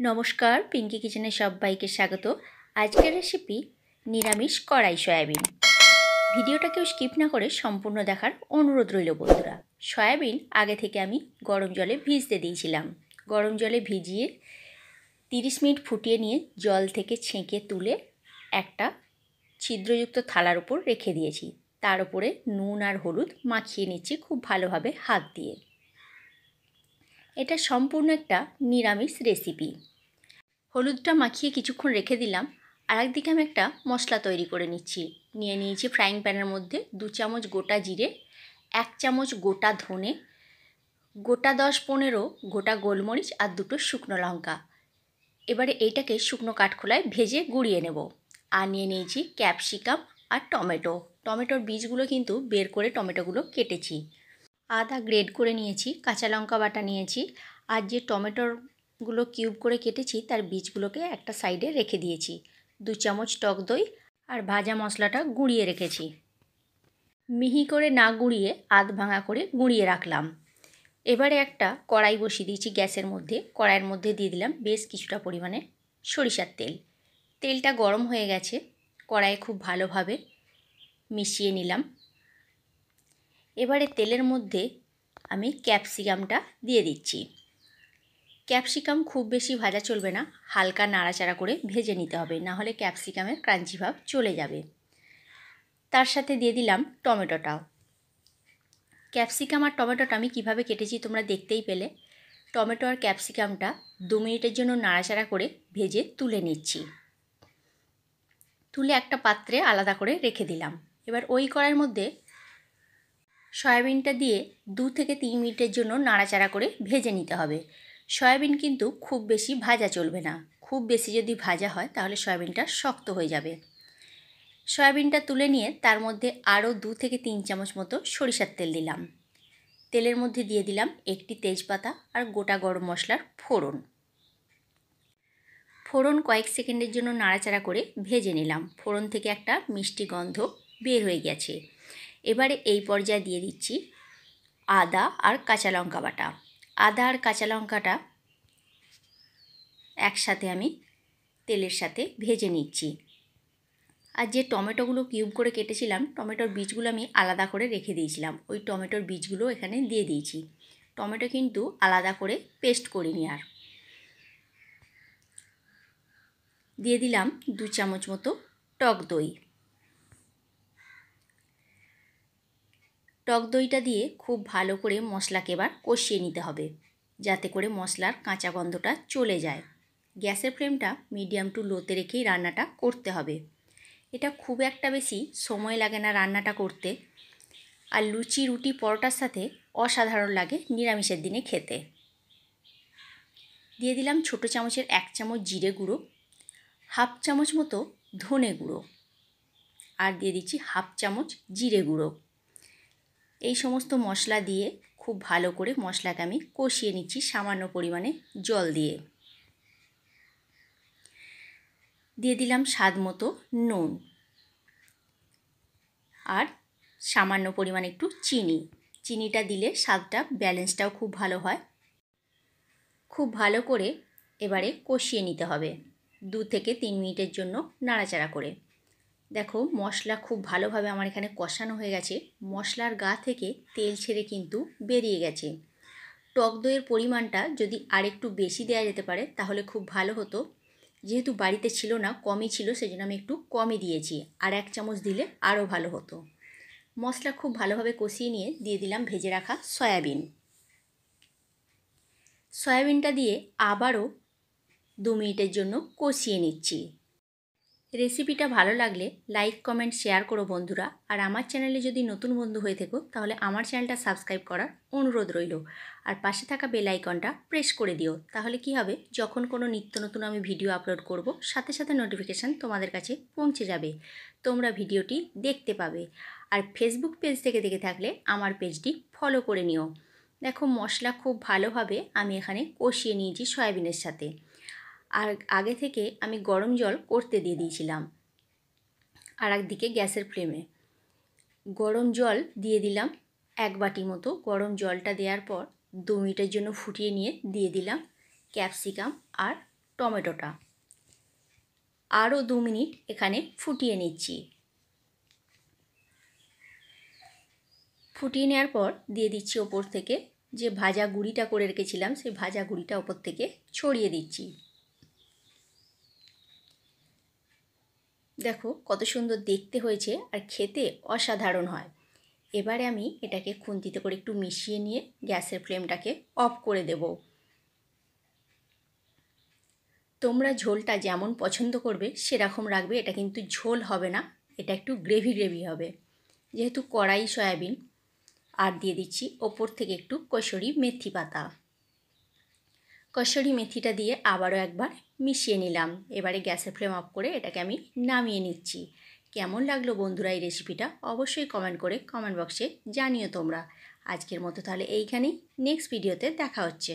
নমস্কার, পিঙ্কি কিচেনে সবাইকে স্বাগত। আজকের রেসিপি নিরামিষ কড়াই সয়াবিন। ভিডিওটা কেউ স্কিপ না করে সম্পূর্ণ দেখার অনুরোধ রইল বন্ধুরা। সয়াবিন আগে থেকে আমি গরম জলে ভিজতে দিয়েছিলাম। গরম জলে ভিজিয়ে 30 মিনিট ফুটিয়ে নিয়ে জল থেকে ছেঁকে তুলে একটা ছিদ্রযুক্ত থালার উপর রেখে দিয়েছি। তার উপরে নুন আর হলুদ মাখিয়ে নিচ্ছি খুব ভালোভাবে হাত দিয়ে। এটা সম্পূর্ণ একটা নিরামিষ রেসিপি। হলুদটা মাখিয়ে কিছুক্ষণ রেখে দিলাম। আর একদিকে আমি একটা মশলা তৈরি করে নিচ্ছি। নিয়েছি ফ্রাইং প্যানের মধ্যে 2 চামচ গোটা জিরে, 1 চামচ গোটা ধনে, গোটা 10-15 গোটা গোলমরিচ আর 2টো শুকনো লঙ্কা। এবারে এইটাকে শুকনো কাঠখোলায় ভেজে গুঁড়িয়ে নেব। আর নিয়েছি ক্যাপসিকাম আর টমেটোর বীজগুলো কিন্তু বের করে টমেটোগুলো কেটেছি। আদা গ্রেড করে নিয়েছি, কাঁচা লঙ্কা বাটা নিয়েছি। আর যে টমেটোগুলো কিউব করে কেটেছি তার বীজগুলোকে একটা সাইডে রেখে দিয়েছি। 2 চামচ টক দই আর ভাজা মশলাটা গুঁড়িয়ে রেখেছি। মিহি করে না গুঁড়িয়ে আধ ভাঙা করে গুঁড়িয়ে রাখলাম। এবারে একটা কড়াই বসিয়ে দিয়েছি গ্যাসের মধ্যে। কড়াইয়ের মধ্যে দিয়ে দিলাম বেশ কিছুটা পরিমাণে সরিষার তেল। তেলটা গরম হয়ে গেছে। কড়াইয়ে খুব ভালোভাবে মিশিয়ে নিলাম। এবারে তেলের মধ্যে আমি ক্যাপসিকামটা দিয়ে দিচ্ছি। ক্যাপসিকাম খুব বেশি ভাজা চলবে না, হালকা নাড়াচাড়া করে ভেজে নিতে হবে, না হলে ক্যাপসিকামের ক্রাঞ্চি ভাব চলে যাবে। তার সাথে দিয়ে দিলাম টমেটোটাও। ক্যাপসিকাম আর টমেটোটা আমি কীভাবে কেটেছি তোমরা দেখতেই পেলে। টমেটো আর ক্যাপসিকামটা 2 মিনিটের জন্য নাড়াচাড়া করে ভেজে তুলে নিচ্ছি। তুলে একটা পাত্রে আলাদা করে রেখে দিলাম। এবার ওই কড়াইয়ের মধ্যে সয়াবিনটা দিয়ে 2 থেকে 3 মিনিটের জন্য নাড়াচাড়া করে ভেজে নিতে হবে। সয়াবিন কিন্তু খুব বেশি ভাজা চলবে না। খুব বেশি যদি ভাজা হয় তাহলে সয়াবিনটা শক্ত হয়ে যাবে। সয়াবিনটা তুলে নিয়ে তার মধ্যে আরও 2 থেকে 3 চামচ মতো সরিষার তেল দিলাম। তেলের মধ্যে দিয়ে দিলাম একটি তেজপাতা আর গোটা গরম মশলার ফোড়ন। ফোড়ন কয়েক সেকেন্ডের জন্য নাড়াচাড়া করে ভেজে নিলাম। ফোড়ন থেকে একটা মিষ্টি গন্ধ বের হয়ে গেছে। এবারে এই পর্যায়ে দিয়ে দিচ্ছি আদা আর কাঁচা লঙ্কা বাটা। আদা আর কাঁচা লঙ্কাটা একসাথে আমি তেলের সাথে ভেজে নিচ্ছি। আর যে টমেটোগুলো কিউব করে কেটেছিলাম, টমেটোর বীজগুলো আমি আলাদা করে রেখে দিয়েছিলাম, ওই টমেটোর বীজগুলো এখানে দিয়ে দিয়েছি। টমেটো কিন্তু আলাদা করে পেস্ট করিনি। আর দিয়ে দিলাম 2 চামচ মতো টক দই। টক দইটা দিয়ে খুব ভালো করে মশলাকে এবার কষিয়ে নিতে হবে, যাতে করে মশলার কাঁচা গন্ধটা চলে যায়। গ্যাসের ফ্লেমটা মিডিয়াম টু লোতে রেখেই রান্নাটা করতে হবে। এটা খুব একটা বেশি সময় লাগে না রান্নাটা করতে। আর লুচি, রুটি, পরোটার সাথে অসাধারণ লাগে নিরামিষের দিনে খেতে। দিয়ে দিলাম ছোটো চামচের 1 চামচ জিরে গুঁড়ো, 1/2 চামচ মতো ধনে গুঁড়ো, আর দিয়ে দিচ্ছি 1/2 চামচ জিরে গুঁড়ো। এই সমস্ত মশলা দিয়ে খুব ভালো করে মশলাকে আমি কষিয়ে নিচ্ছি সামান্য পরিমাণে জল দিয়ে। দিয়ে দিলাম স্বাদ মতো নুন আর সামান্য পরিমাণে একটু চিনি। চিনিটা দিলে স্বাদটা ব্যালেন্সটাও খুব ভালো হয়। খুব ভালো করে এবারে কষিয়ে নিতে হবে 2 থেকে 3 মিনিটের জন্য নাড়াচাড়া করে। দেখো মশলা খুব ভালোভাবে আমার এখানে কষানো হয়ে গেছে। মশলার গা থেকে তেল ছেড়ে কিন্তু বেরিয়ে গেছে। টক দইয়ের পরিমাণটা যদি আরেকটু বেশি দেওয়া যেতে পারে তাহলে খুব ভালো হতো। যেহেতু বাড়িতে ছিল না, কমই ছিল, সেজন্য আমি একটু কমই দিয়েছি। আর 1 চামচ দিলে আরও ভালো হতো। মশলা খুব ভালোভাবে কষিয়ে নিয়ে দিয়ে দিলাম ভেজে রাখা সয়াবিন। সয়াবিনটা দিয়ে আবারও 2 মিনিটের জন্য কষিয়ে নিচ্ছি। রেসিপিটা ভালো লাগলে লাইক, কমেন্ট, শেয়ার করো বন্ধুরা। আর আমার চ্যানেলে যদি নতুন বন্ধু হয়ে থেকো তাহলে আমার চ্যানেলটা সাবস্ক্রাইব করার অনুরোধ রইল। আর পাশে থাকা বেল আইকনটা প্রেস করে দিও। তাহলে কি হবে, যখন কোনো নিত্য নতুন আমি ভিডিও আপলোড করব সাথে সাথে নোটিফিকেশান তোমাদের কাছে পৌঁছে যাবে, তোমরা ভিডিওটি দেখতে পাবে। আর ফেসবুক পেজ থেকে দেখে থাকলে আমার পেজটি ফলো করে নিও। দেখো মশলা খুব ভালোভাবে আমি এখানে কষিয়ে নিয়েছি সয়াবিনের সাথে। আর আগে থেকে আমি গরম জল করতে দিয়ে দিয়েছিলাম। আর একদিকে গ্যাসের ফ্লেমে গরম জল দিয়ে দিলাম 1 বাটি মতো। গরম জলটা দেওয়ার পর 2 মিনিটের জন্য ফুটিয়ে নিয়ে দিয়ে দিলাম ক্যাপসিকাম আর টমেটোটা। আরও 2 মিনিট এখানে ফুটিয়ে নিচ্ছি। ফুটিয়ে নেওয়ার পর দিয়ে দিচ্ছি ওপর থেকে যে ভাজা গুঁড়িটা করে রেখেছিলাম, সেই ভাজা গুঁড়িটা ওপর থেকে ছড়িয়ে দিচ্ছি। দেখো কত সুন্দর দেখতে হয়েছে আর খেতে অসাধারণ হয়। এবারে আমি এটাকে খুন্তিতে করে একটু মিশিয়ে নিয়ে গ্যাসের ফ্লেমটাকে অফ করে দেব। তোমরা ঝোলটা যেমন পছন্দ করবে সেরকম রাখবে, এটা কিন্তু ঝোল হবে না, এটা একটু গ্রেভি গ্রেভি হবে। যেহেতু কড়াই সয়াবিন, আর দিয়ে দিচ্ছি ওপর থেকে একটু কসুরি মেথি পাতা। কসুরি মেথিটা দিয়ে আবারও একবার মিশিয়ে নিলাম। এবারে গ্যাসের ফ্লেম অফ করে এটাকে আমি নামিয়ে নিচ্ছি। কেমন লাগলো বন্ধুরা এই রেসিপিটা অবশ্যই কমেন্ট করে কমেন্ট বক্সে জানিও তোমরা। আজকের মতো তাহলে এইখানেই, নেক্সট ভিডিওতে দেখা হচ্ছে।